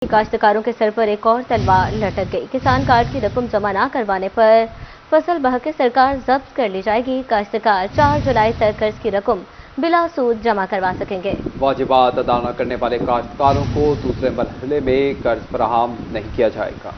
کاشتکاروں کے سر پر ایک اور تلوار لٹک گئی۔ کسان کارڈ کی رقم جمع نہ کروانے پر فصل بہہ کے سرکار ضبط کر لی جائے گی۔ کاشتکار 4 جولائی تک قرض کی رقم بلا سود جمع کروا سکیں گے۔ واجبات ادا نہ کرنے والے کاشتکاروں کو دوسرے مرحلے میں قرض فراہم نہیں کیا جائے گا۔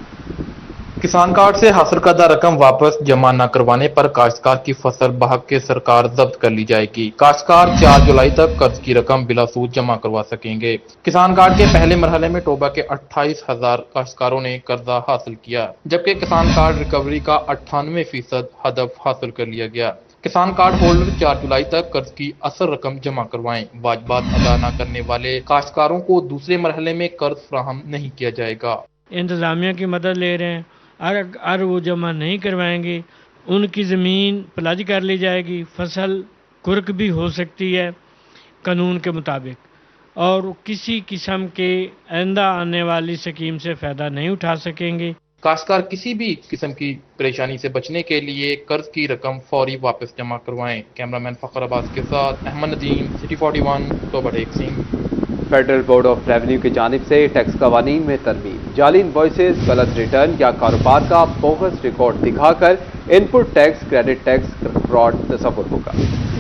کسان کارڈ سے حاصل کردہ رقم واپس جمع نہ کروانے پر کاشتکار کی فصل بہک کے سرکار ضبط کر لی جائے گی۔ کاشتکار 4 جولائی تک قرض کی رقم بلا سود جمع کروا سکیں گے۔ کسان کارڈ کے پہلے مرحلے میں ٹوبہ کے 28,000 کاشتکاروں نے قرضہ حاصل کیا، جبکہ کسان کارڈ ریکوری کا 98% ہدف حاصل کر لیا گیا۔ کسان کارڈ ہولڈر 4 جولائی تک قرض کی اصل رقم جمع کروائیں۔ واجبات ادا نہ کرنے والے کاشتکاروں کو دوسرے مرحلے میں قرض فراہم نہیں کیا جائے گا۔ انتظامیہ کی مدد لے رہے ہیں، اگر وہ جمع نہیں کروائیں گے ان کی زمین پلج کر لی جائے گی، فصل کرک بھی ہو سکتی ہے قانون کے مطابق، اور کسی قسم کے آئندہ آنے والی سکیم سے فائدہ نہیں اٹھا سکیں گے۔ کاشتکار کسی بھی قسم کی پریشانی سے بچنے کے لیے قرض کی رقم فوری واپس جمع کروائیں۔ کیمرامین فخر عباس کے ساتھ Ahmad Nadeem, city 41، Toba Tek Singh. Federal board of revenue کی جانب سے ٹیکس قوانین میں ترمیم، جعلی انوائسز، غلط ریٹرن یا کاروبار کا بوگس ریکارڈ دکھا کر ان پٹ ٹیکس، کریڈٹ ٹیکس فراڈ تصور ہوگا،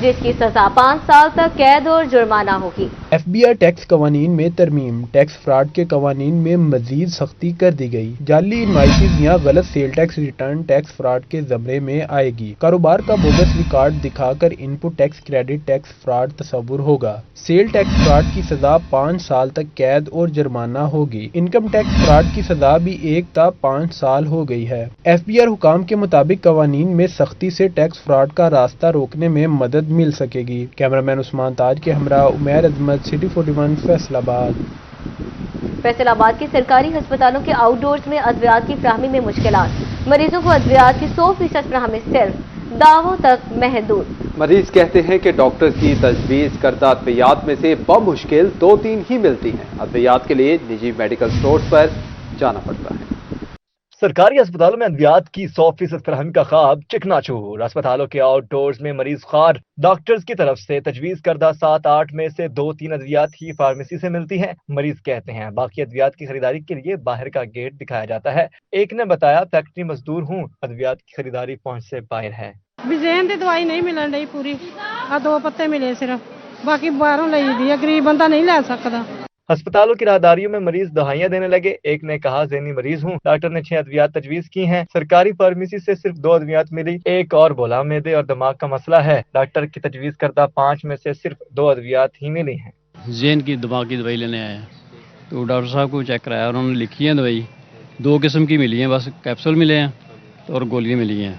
جس کی سزا 5 سال تک قید اور جرمانہ ہوگی۔ ایف بی آئی ٹیکس قوانین میں ترمیم، ٹیکس فراڈ کے قوانین میں مزید سختی کر دی گئی۔ جعلی انوائسز یا غلط sale tax return tax fraud کے زمرے میں آئے گی۔ کاروبار کا بوگس ریکارڈ دکھا کر ان پٹ ٹیکس، کریڈٹ ٹیکس فراڈ تصور ہوگا۔ سیل ٹیکس فراڈ کی سزا 5 سال تک قید اور جرمانہ ہوگی۔ انکم ٹیکس فراڈ کی سزا بھی 1 تا 5 سال ہو گئی ہے۔ ایف بی آئی حکام کے مطابق قوانین میں سختی سے ٹیکس فراڈ کا راستہ روکنے میں مدد مل سکے گی۔ کیمرامین عثمان تاج کے ہمراہ عمیر عظمت، سٹی 41، فیصل آباد۔ فیصل آباد کے سرکاری ہسپتالوں کے آؤٹ ڈورز میں ادویات کی فراہمی میں مشکلات، مریضوں کو ادویات کی 100% فراہمی صرف دعووں تک محدود۔ مریض کہتے ہیں کہ ڈاکٹر کی تجویز کردہ ادویات میں سے بمشکل 2-3 ہی ملتی ہیں۔ ادویات کے لیے نجی میڈیکل سٹورز پر جانا پڑتا ہے۔ سرکاری اسپتالوں میں ادویات کی 100% فراہمی کا خواب چکنا چور۔ اسپتالوں کے آؤٹ ڈورز میں مریض خوار ڈاکٹرز کی طرف سے تجویز کردہ 7-8 میں سے 2-3 ادویات ہی فارمیسی سے ملتی ہیں۔ مریض کہتے ہیں باقی ادویات کی خریداری کے لیے باہر کا گیٹ دکھایا جاتا ہے۔ ایک نے بتایا فیکٹری مزدور ہوں، ادویات کی خریداری پہنچ سے باہر ہے۔ بزین دی دوائی نہیں ملن رہی پوری، 2 پتے ملے صرف، باقی باہروں لئی دی ہے، غریب بندہ نہیں لے سکتا۔ ہسپتالوں کی راہداریوں میں مریض دہائیاں دینے لگے۔ ایک نے کہا ذہنی مریض ہوں، ڈاکٹر نے 6 ادویات تجویز کی ہیں، سرکاری فارمیسی سے صرف 2 ادویات ملی۔ ایک اور بولا معدے اور دماغ کا مسئلہ ہے، ڈاکٹر کی تجویز کردہ 5 میں سے صرف 2 ادویات ہی ملی ہیں۔ ذہن کی دماغ کی دوائی لینے آئے ہیں تو ڈاکٹر صاحب کو چیک کرایا، انہوں نے لکھی ہیں دوائی 2 قسم کی ملی ہیں، بس کیپسول ملے ہیں اور گولیاں ملی ہیں،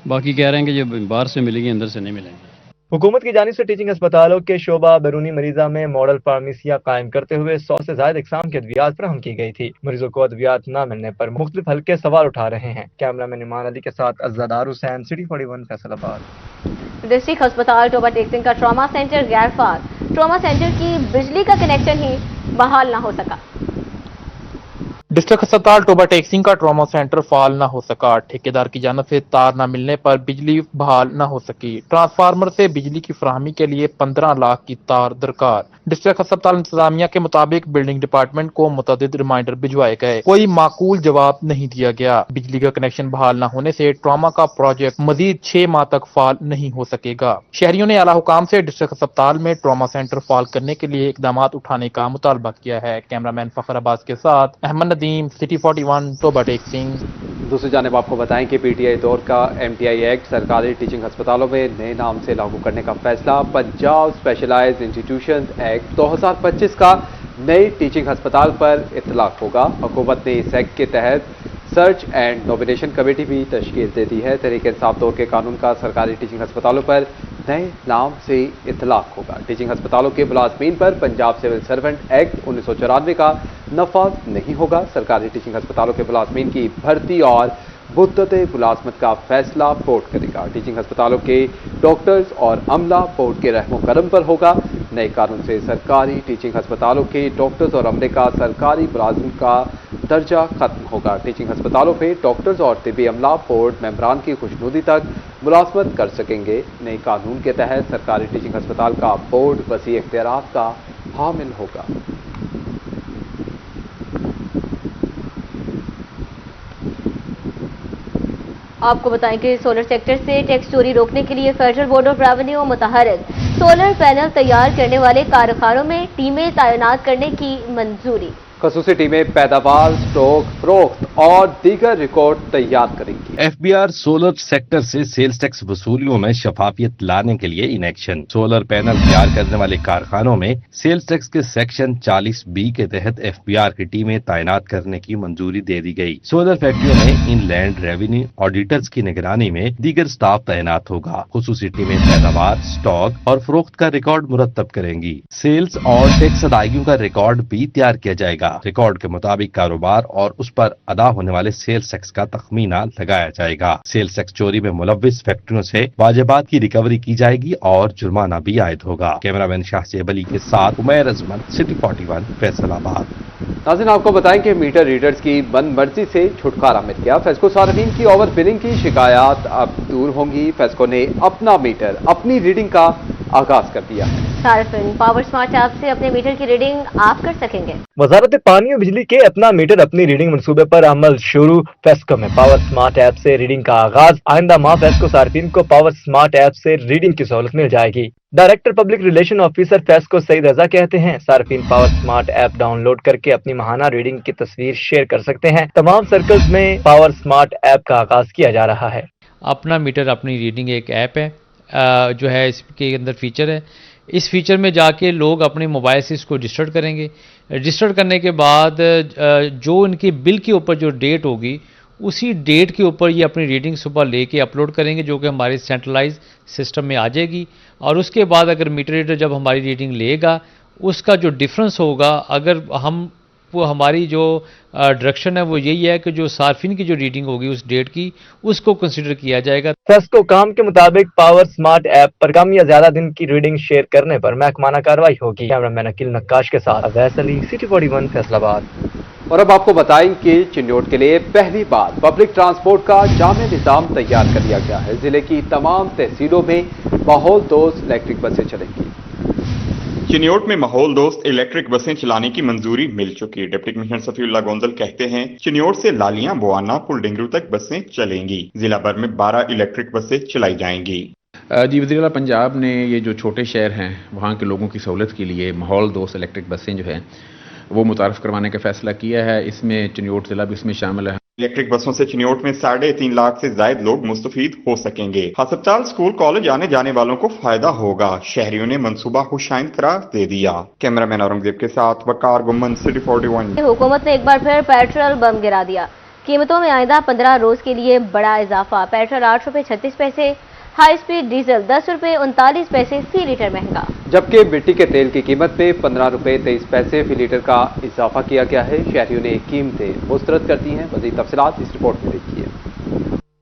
باقی کہہ رہے ہیں کہ جو باہر سے ملے گی اندر سے نہیں ملیں گی۔ حکومت کی جانب سے ٹیچنگ اسپتالوں کے شعبہ بیرونی مریضہ میں ماڈل فارمیسیاں قائم کرتے ہوئے 100 سے زائد اقسام کی ادویات فراہم کی گئی تھی۔ مریضوں کو ادویات نہ ملنے پر مختلف حلقے سوال اٹھا رہے ہیں۔ کیمرامین ایمان علی کے ساتھ عزادار حسین، سٹی 41، فیصل آباد۔ ڈسٹرکٹ ہسپتال ٹوبہ ٹیک سنگھ کا ٹراما سینٹر غیر فعال، ٹراما سینٹر کی بجلی کا کنیکشن ہی بحال نہ ہو سکا۔ ڈسٹرکٹ ہسپتال ٹوبہ ٹیک سنگھ کا ٹراما سینٹر فعال نہ ہو سکا۔ ٹھیکیدار کی جانب سے تار نہ ملنے پر بجلی بحال نہ ہو سکی۔ ٹرانسفارمر سے بجلی کی فراہمی کے لیے 15 لاکھ کی تار درکار۔ ڈسٹرکٹ ہسپتال انتظامیہ کے مطابق بلڈنگ ڈپارٹمنٹ کو متعدد ریمائنڈر بھجوائے گئے، کوئی معقول جواب نہیں دیا گیا۔ بجلی کا کنیکشن بحال نہ ہونے سے ٹراما کا پروجیکٹ مزید 6 ماہ تک فعال نہیں ہو سکے گا۔ شہریوں نے اعلیٰ حکام سے ڈسٹرکٹ ہسپتال میں ٹراما سینٹر فعال کرنے کے لیے اقدامات اٹھانے کا مطالبہ کیا ہے۔ کیمرامین فخر عباس کے ساتھ احمد ندیم، سٹی 41، ٹوبہ ٹیک سنگھ۔ دوسری جانب آپ کو بتائیں کہ پی ٹی آئی دور کا MTI ایکٹ سرکاری ٹیچنگ ہسپتالوں میں نئے نام سے لاگو کرنے کا فیصلہ۔ پنجاب اسپیشلائزڈ انسٹیٹیوشنز ایکٹ 2025 کا نئے ٹیچنگ ہسپتال پر اطلاق ہوگا۔ حکومت نے اس ایکٹ کے تحت سرچ اینڈ نومینیشن کمیٹی بھی تشکیل دے دی ہے۔ تحریک انصاف دور کے قانون کا سرکاری ٹیچنگ ہسپتالوں پر نئے نام سے اطلاق ہوگا۔ ٹیچنگ ہسپتالوں کے ملازمین پر پنجاب سول سرونٹ ایکٹ 1994 کا نفاذ نہیں ہوگا۔ سرکاری ٹیچنگ ہسپتالوں کے ملازمین کی بھرتی اور مدت ملازمت کا فیصلہ بورڈ کرے گا۔ ٹیچنگ ہسپتالوں کے ڈاکٹرز اور عملہ بورڈ کے رحم و کرم پر ہوگا۔ نئے قانون سے سرکاری ٹیچنگ ہسپتالوں کے ڈاکٹرز اور عملے کا سرکاری ملازم کا درجہ ختم ہوگا۔ ٹیچنگ ہسپتالوں میں ڈاکٹرز اور طبی عملہ بورڈ ممبران کی خوشنودی تک ملازمت کر سکیں گے۔ نئے قانون کے تحت سرکاری ٹیچنگ ہسپتال کا بورڈ وسیع اختیارات کا حامل ہوگا۔ آپ کو بتائیں کہ سولر سیکٹر سے ٹیکس چوری روکنے کے لیے فیڈرل بورڈ آف ریونیو متحرک سولر پینل تیار کرنے والے کارخانوں میں ٹیمیں تعینات کرنے کی منظوری۔ خصوصی ٹیمیں پیداوار، اسٹاک، فروخت اور دیگر ریکارڈ تیار کریں گی۔ F B R solar sector سے سیلز ٹیکس وصولیوں میں شفافیت لانے کے لیے ان ایکشن۔ سولر پینل تیار کرنے والے کارخانوں میں سیلز ٹیکس کے سیکشن 40B کے تحت ایف بی آر کی ٹیمیں تعینات کرنے کی منظوری دے دی گئی۔ سولر فیکٹریوں میں ان لینڈ ریونیو آڈیٹرز کی نگرانی میں دیگر سٹاف تعینات ہوگا۔ خصوصی ٹیمیں پیداوار، اسٹاک اور فروخت کا ریکارڈ مرتب کریں گی۔ سیلز اور ٹیکس ادائیگیوں کا ریکارڈ بھی تیار کیا جائے گا۔ ریکارڈ کے مطابق کاروبار اور اس پر ادا ہونے والے سیلز ٹیکس کا تخمینہ لگایا جائے گا۔ سیلز ٹیکس چوری میں ملوث فیکٹریوں سے واجبات کی ریکوری کی جائے گی اور جرمانہ بھی عائد ہوگا۔ کیمرہ مین شاہ زیب علی کے ساتھ عمیر اجمل، سٹی 41، فیصل آباد۔ ناظرین، آپ کو بتائیں کہ میٹر ریڈرز کی بند مرضی سے چھٹکارا مل گیا۔ فیسکو صارفین کی اوور بلنگ کی شکایات اب دور ہوں گی۔ فیسکو نے اپنا میٹر اپنی ریڈنگ کا آغاز کر دیا ہے۔ صارفین پاور سمارٹ ایپ سے اپنے میٹر کی ریڈنگ آپ کر سکیں گے۔ وزارت پانی اور بجلی کے اپنا میٹر اپنی ریڈنگ منصوبے پر عمل شروع۔ فیسکو میں پاور سمارٹ ایپ سے ریڈنگ کا آغاز۔ آئندہ ماہ فیسکو صارفین کو پاور سمارٹ ایپ سے ریڈنگ کی سہولت مل جائے گی۔ Director public relation officer FESCO Saeed Raza کہتے ہیں صارفین power smart app download کر کے اپنی ماہانہ ریڈنگ کی تصویر شیئر کر سکتے ہیں۔ تمام سرکلز میں پاور سمارٹ ایپ کا آغاز کیا جا رہا ہے۔ اپنا میٹر اپنی ریڈنگ ایک ایپ ہے جو ہے اس کے اندر فیچر ہے۔ اس فیچر میں جا کے لوگ اپنے موبائل سے اس کو رجسٹر کریں گے۔ رجسٹر کرنے کے بعد جو ان کے بل کے اوپر جو ڈیٹ ہوگی اسی ڈیٹ کے اوپر یہ اپنی ریڈنگ صبح لے کے اپلوڈ کریں گے جو کہ ہمارے سینٹرلائز سسٹم میں آ جائے گی۔ اور اس کے بعد اگر میٹر ریڈر جب ہماری ریڈنگ لے گا اس کا جو ڈفرنس ہوگا، اگر وہ ہماری جو ڈائریکشن ہے وہ یہی ہے کہ جو صارفین کی جو ریڈنگ ہوگی اس ڈیٹ کی اس کو کنسیڈر کیا جائے گا۔ فیسکو کام کے مطابق پاور سمارٹ ایپ پر کم یا زیادہ دن کی ریڈنگ شیئر کرنے پر محکمانہ کارروائی ہوگی۔ کیمرہ مین عقیل نقاش کے ساتھ اویس علی، سٹی 41، فیصل آباد۔ اور اب آپ کو بتائیں کہ چنیوٹ کے لیے پہلی بار پبلک ٹرانسپورٹ کا جامع نظام تیار کر لیا گیا ہے۔ ضلع کی تمام تحصیلوں میں ماحول دوست الیکٹرک بسیں چلیں گی۔ چنیوٹ میں ماحول دوست الیکٹرک بسیں چلانے کی منظوری مل چکی۔ ڈپٹی کمشنر صفی اللہ گونزل کہتے ہیں چنیوٹ سے لالیاں، بوانا، پل ڈنگرو تک بسیں چلیں گی۔ ضلع بھر میں 12 الیکٹرک بسیں چلائی جائیں گی۔ جی، وزیر اعلیٰ پنجاب نے یہ جو چھوٹے شہر ہیں وہاں کے لوگوں کی سہولت کے لیے ماحول دوست الیکٹرک بسیں جو ہیں وہ متعارف کروانے کا فیصلہ کیا ہے۔ اس میں چنیوٹ ضلع بھی اس میں شامل ہے۔ الیکٹرک بسوں سے چنیوٹ میں 3.5 لاکھ سے زائد لوگ مستفید ہو سکیں گے۔ ہسپتال، اسکول، کالج آنے جانے والوں کو فائدہ ہوگا۔ شہریوں نے منصوبہ خوشائند قرار دے دیا۔ کیمرہ مین اورنگزیب کے ساتھ وقار گمن، سٹی 41۔ حکومت نے ایک بار پھر پیٹرول بم گرا دیا۔ قیمتوں میں آئندہ 15 روز کے لیے بڑا اضافہ۔ پیٹرول 8 روپے 36 پیسے، ہائی سپیڈ ڈیزل 10 روپے 39 پیسے فی لیٹر مہنگا۔ جبکہ مٹی کے تیل کی قیمت میں 15 روپے 23 پیسے فی لیٹر کا اضافہ کیا گیا ہے۔ شہریوں نے قیمتیں مسترد کر دی ہیں۔ مزید تفصیلات اس رپورٹ میں دیکھیے۔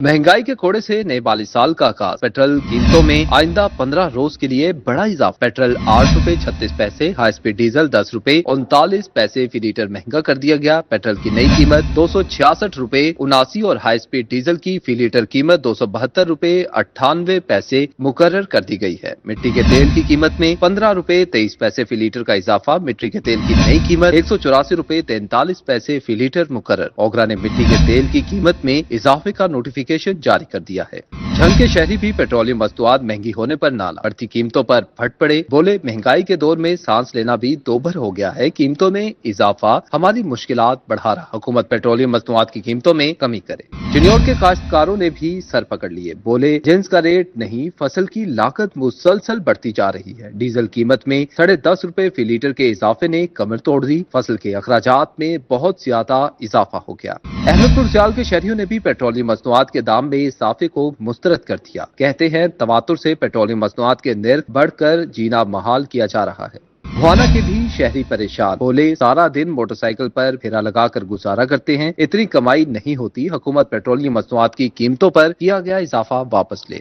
مہنگائی کے کوڑے سے نئے مالی سال کا آغاز۔ پیٹرول قیمتوں میں آئندہ 15 روز کے لیے بڑا اضافہ۔ پیٹرول 8 روپے 36 پیسے، ہائی سپیڈ ڈیزل 10 روپے 39 پیسے فی لیٹر مہنگا کر دیا گیا۔ پیٹرول کی نئی قیمت 266 روپے 79 اور ہائی سپیڈ ڈیزل کی فی لیٹر قیمت 272 روپے 98 پیسے مقرر کر دی گئی ہے۔ مٹی کے تیل کی قیمت میں 15 روپے 23 پیسے فی لیٹر کا اضافہ۔ مٹی کے تیل کی نئی قیمت 184 روپے 43 پیسے فی لیٹر مقرر۔ اوگرا نے مٹی کے تیل کی قیمت میں اضافے کا نوٹیفیکیشن جاری کر دیا ہے۔ جھنگ کے شہری بھی پیٹرولیم مصنوعات مہنگی ہونے پر نالا، بڑھتی قیمتوں پر پھٹ پڑے، بولے مہنگائی کے دور میں سانس لینا بھی دوبھر ہو گیا ہے۔ قیمتوں میں اضافہ ہماری مشکلات بڑھا رہا، حکومت پیٹرولیم مصنوعات کی قیمتوں میں کمی کرے۔ چنیوٹ کے کاشتکاروں نے بھی سر پکڑ لیے، بولے جنس کا ریٹ نہیں، فصل کی لاگت مسلسل بڑھتی جا رہی ہے۔ ڈیزل قیمت میں 10.5 روپے فی لیٹر کے اضافے نے کمر توڑ دی، فصل کے اخراجات میں بہت زیادہ اضافہ ہو گیا۔ احمد پور سیال کے شہریوں نے بھی پیٹرولیم مصنوعات کے دام میں اضافے کو مسترد کر دیا۔ کہتے ہیں تواتر سے پیٹرولیم مصنوعات کے نرخ بڑھ کر جینا محال کیا جا رہا ہے۔ بھوانا کے بھی شہری پریشان، بولے سارا دن موٹر سائیکل پر پھیرا لگا کر گزارا کرتے ہیں، اتنی کمائی نہیں ہوتی، حکومت پیٹرولیم مصنوعات کی قیمتوں پر کیا گیا اضافہ واپس لے۔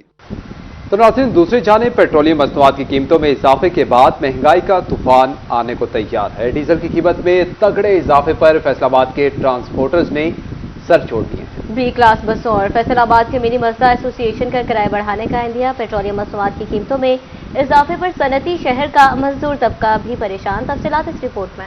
تو ناظرین، دوسری جانب پیٹرولیم مصنوعات کی قیمتوں میں اضافے کے بعد مہنگائی کا طوفان آنے کو تیار ہے۔ ڈیزل کی قیمت میں تگڑے اضافے پر فیصل آباد کے ٹرانسپورٹرز نے سر چھوڑ دیے ہیں۔ بی کلاس بسوں اور فیصل آباد کے منی مزدہ ایسوسی ایشن کا کرایہ بڑھانے کا اندیا۔ پیٹرولیم مصنوعات کی قیمتوں میں اضافے پر صنعتی شہر کا مزدور طبقہ بھی پریشان۔ تفصیلات اس رپورٹ میں۔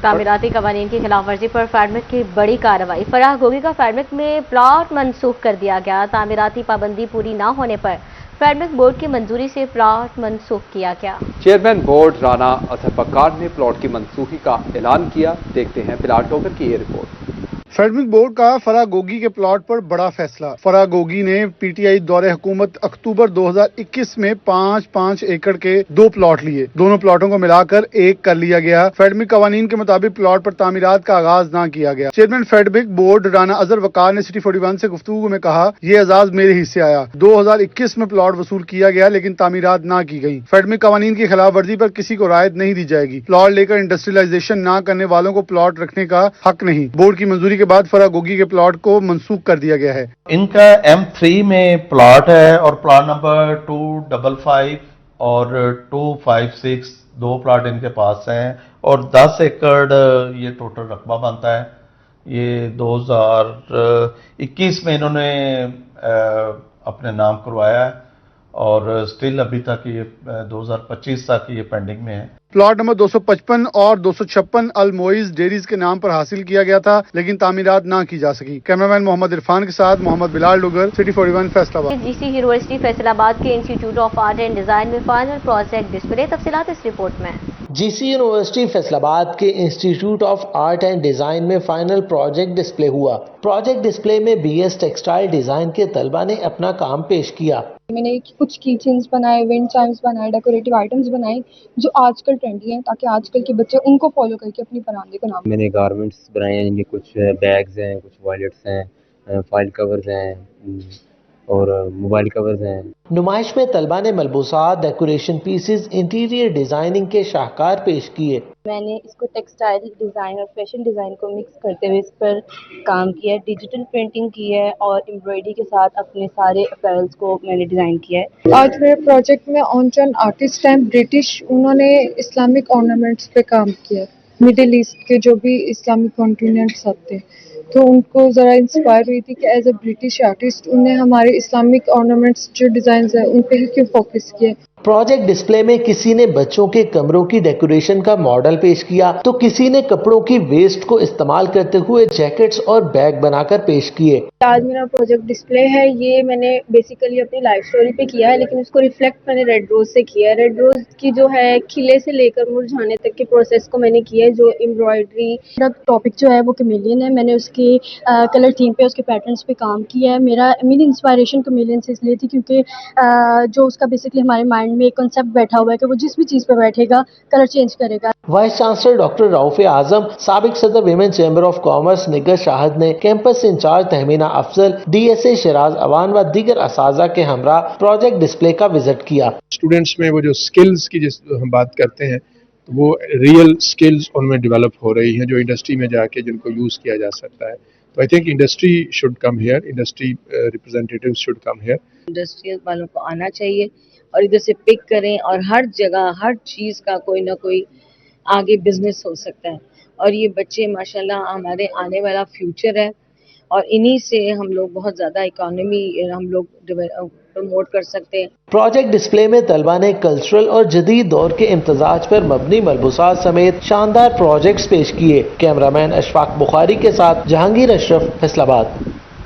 تعمیراتی قوانین کی خلاف ورزی پر فیڈمک کی بڑی کارروائی، فراح گوگی کا فیڈمک میں پلاٹ منسوخ کر دیا گیا، تعمیراتی پابندی پوری نہ ہونے پر فیڈمک بورڈ کی منظوری سے پلاٹ منسوخ کیا گیا۔ چیئرمین بورڈ رانا اظہر بکار نے پلاٹ کی منسوخی کا اعلان کیا، دیکھتے ہیں پلاٹ ٹوکر کی یہ رپورٹ۔ فیڈمک بورڈ کا فراح گوگی کے پلاٹ پر بڑا فیصلہ۔ فراح گوگی نے پی ٹی آئی دور حکومت اکتوبر 2021 میں 5 ایکڑ کے 2 پلاٹ لیے، دونوں پلاٹوں کو ملا کر ایک کر لیا گیا۔ فیڈمک قوانین کے مطابق پلاٹ پر تعمیرات کا آغاز نہ کیا گیا۔ چیئرمین فیڈمک بورڈ رانا اظہر وقار نے سٹی 41 سے گفتگو میں کہا، یہ اعزاز میرے حصے آیا۔ 2021 میں پلاٹ وصول کیا گیا لیکن تعمیرات نہ کی گئی۔ فیڈمک قوانین کی خلاف ورزی پر کسی کو رعایت نہیں دی جائے گی۔ پلاٹ لے کر انڈسٹریلائزیشن نہ کرنے والوں کو پلاٹ رکھنے کا حق نہیں۔ بورڈ کی منظوری کے بعد فراح گوگی کے پلاٹ کو منسوخ کر دیا گیا ہے۔ ان کا M3 میں پلاٹ ہے اور پلاٹ نمبر 255 اور 256 2 پلاٹ ان کے پاس ہیں اور 10 ایکڑ یہ ٹوٹل رقبہ بنتا ہے۔ یہ 2021 میں انہوں نے اپنے نام کروایا ہے اور سٹل ابھی تک یہ 2025 تک یہ پینڈنگ میں ہے۔ پلاٹ نمبر 255 اور 256 الموئز ڈیریز کے نام پر حاصل کیا گیا تھا لیکن تعمیرات نہ کی جا سکی۔ کیمرامین محمد عرفان کے ساتھ محمد بلال ڈگر، سٹی 41 فیصل آباد۔ جی سی یونیورسٹی فیصل آباد کے institute of art and design میں فائنل پروجیکٹ ڈسپلے، تفصیلات اس رپورٹ میں۔ جی سی یونیورسٹی فیصل آباد کے institute of art and design میں فائنل پروجیکٹ ڈسپلے ہوا۔ پروجیکٹ ڈسپلے میں بی ایس ٹیکسٹائل ڈیزائن کے طلبہ نے اپنا کام پیش کیا۔ میں نے کچھ کی چینز بنائے، ونڈ چائمز بنائے، ڈیکوریٹو آئٹمز بنائے جو آج کل ٹرینڈی ہیں تاکہ آج کل کے بچے ان کو فالو کر کے اپنی پراندے کو نام۔ میں نے گارمنٹس بنائے ہیں جن کے کچھ بیگز ہیں، کچھ وائلٹس ہیں، فائل کورز ہیں اور موبائل کورز ہیں۔ نمائش میں طلبہ نے ملبوسات، ڈیکوریشن پیسز، انٹیریئر ڈیزائننگ کے شاہکار پیش کیے۔ میں نے اس کو ٹیکسٹائل ڈیزائن اور فیشن ڈیزائن کو مکس کرتے ہوئے اس پر کام کیا ہے، ڈیجیٹل پرنٹنگ کی ہے اور ایمبرائڈری کے ساتھ اپنے سارے اپیرلز کو میں نے ڈیزائن کیا ہے۔ آج میرے پروجیکٹ میں آن چند آرٹسٹ ہیں برٹش، انہوں نے اسلامک آرنامنٹس پہ کام کیا، مڈل ایسٹ کے جو بھی اسلامک کانٹیننٹس آتے ہیں، تو ان کو ذرا انسپائر ہوئی تھی کہ ایز اے برٹش آرٹسٹ انہیں ہمارے اسلامک آرنامنٹس جو ڈیزائنز ہیں ان پہ ہی کیوں فوکس کیا۔ پروجیکٹ ڈسپلے میں کسی نے بچوں کے کمروں کی ڈیکوریشن کا ماڈل پیش کیا تو کسی نے کپڑوں کی ویسٹ کو استعمال کرتے ہوئے جیکٹس اور بیگ بنا کر پیش کیے۔ آج میرا پروجیکٹ ڈسپلے ہے، یہ میں نے بیسیکلی اپنی لائف سٹوری پہ کیا ہے لیکن اس کو ریفلیکٹ میں نے ریڈ روز سے کیا ہے۔ ریڈ روز کی جو ہے کھلے سے لے کر مرجھانے تک کے پروسیس کو میں نے کیا ہے۔ جو ایمبرائڈری میرا ٹاپک جو ہے وہ کمیلین ہے، میں نے اس کی کلر تھیم پہ، اس کے پیٹرنس پہ کام کیا ہے۔ میری انسپائریشن کمیلین سے اس لیے تھی کیونکہ جو اس کا بیسکلی ہمارے مائنڈ میں ایک کنسیپٹ بیٹھا ہوا ہے کہ وہ جس بھی چیز پہ بیٹھے گا کلر چینج کرے گا۔ Vice chancellor doctor Rauf Azam, سابق صدر women chamber of commerce Nigar Shahid نے campus incharge Tehmina Afzal, D S A Shiraz Awan و دیگر اساتذہ کے ہمراہ پروجیکٹ ڈسپلے کا وزٹ کیا۔ اسٹوڈنٹس میں وہ جو سکلز کی جس ہم بات کرتے ہیں وہ ریئل سکلز ان میں ڈیولپ ہو رہی ہیں جو انڈسٹری میں جا کے جن کو یوز کیا جا سکتا ہے۔ تو I think industry should come here, industry representatives should come here. Industry والوں کو آنا چاہیے اور ادھر سے پک کریں اور ہر جگہ ہر چیز کا کوئی نہ کوئی آگے بزنس ہو سکتا ہے اور یہ بچے ماشاءاللہ ہمارے آنے والا فیوچر ہے اور انہی سے ہم لوگ بہت زیادہ اکانومی ہم لوگ پروموٹ کر سکتے ہیں۔ پروجیکٹ ڈسپلے میں طلبہ نے کلچرل اور جدید دور کے امتزاج پر مبنی ملبوسات سمیت شاندار پروجیکٹس پیش کیے۔ کیمرامین اشفاق بخاری کے ساتھ جہانگیر اشرف، فیصل آباد۔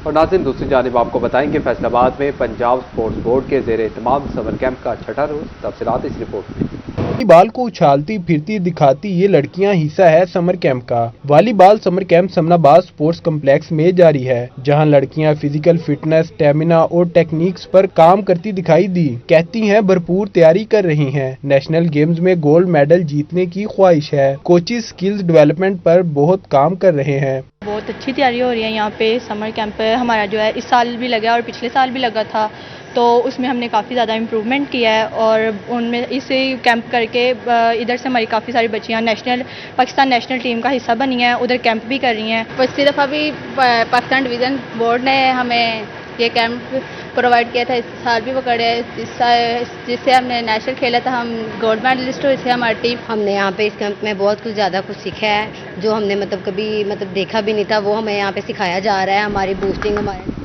اور ناظرین دوسری جانب آپ کو بتائیں کہ فیصل آباد میں پنجاب اسپورٹس بورڈ کے زیر اہتمام سمر کیمپ کا 6واں روز، تفصیلات اس رپورٹ میں۔ والی بال کو اچھالتی پھرتی دکھاتی یہ لڑکیاں حصہ ہے سمر کیمپ کا۔ والی بال سمر کیمپ سمن آباد سپورٹس کمپلیکس میں جاری ہے جہاں لڑکیاں فزیکل فٹنس، اسٹیمنا اور ٹیکنیکس پر کام کرتی دکھائی دی۔ کہتی ہیں بھرپور تیاری کر رہی ہیں، نیشنل گیمز میں گولڈ میڈل جیتنے کی خواہش ہے۔ کوچز سکلز ڈیولپمنٹ پر بہت کام کر رہے ہیں۔ بہت اچھی تیاری ہو رہی ہے یہاں پہ۔ سمر کیمپ ہمارا جو ہے اس سال بھی لگا اور پچھلے سال بھی لگا تھا تو اس میں ہم نے کافی زیادہ امپروومنٹ کیا ہے اور ان میں اسے کیمپ کر کے ادھر سے ہماری کافی ساری بچیاں پاکستان نیشنل ٹیم کا حصہ بنی ہیں، ادھر کیمپ بھی کر رہی ہیں۔ پچھلی دفعہ بھی پاکستان ڈویژن بورڈ نے ہمیں یہ کیمپ پرووائڈ کیا تھا، اس سال بھی وہ کرے جس سے ہم نے نیشنل کھیلا تھا، ہم گولڈ میڈلسٹ ہوئے تھے ہماری ٹیم۔ ہم نے یہاں پہ اس کیمپ میں بہت زیادہ کچھ سیکھا ہے جو ہم نے کبھی دیکھا بھی نہیں تھا، وہ ہمیں یہاں پہ سکھایا جا رہا ہے۔ ہماری بوسٹنگ ہمارے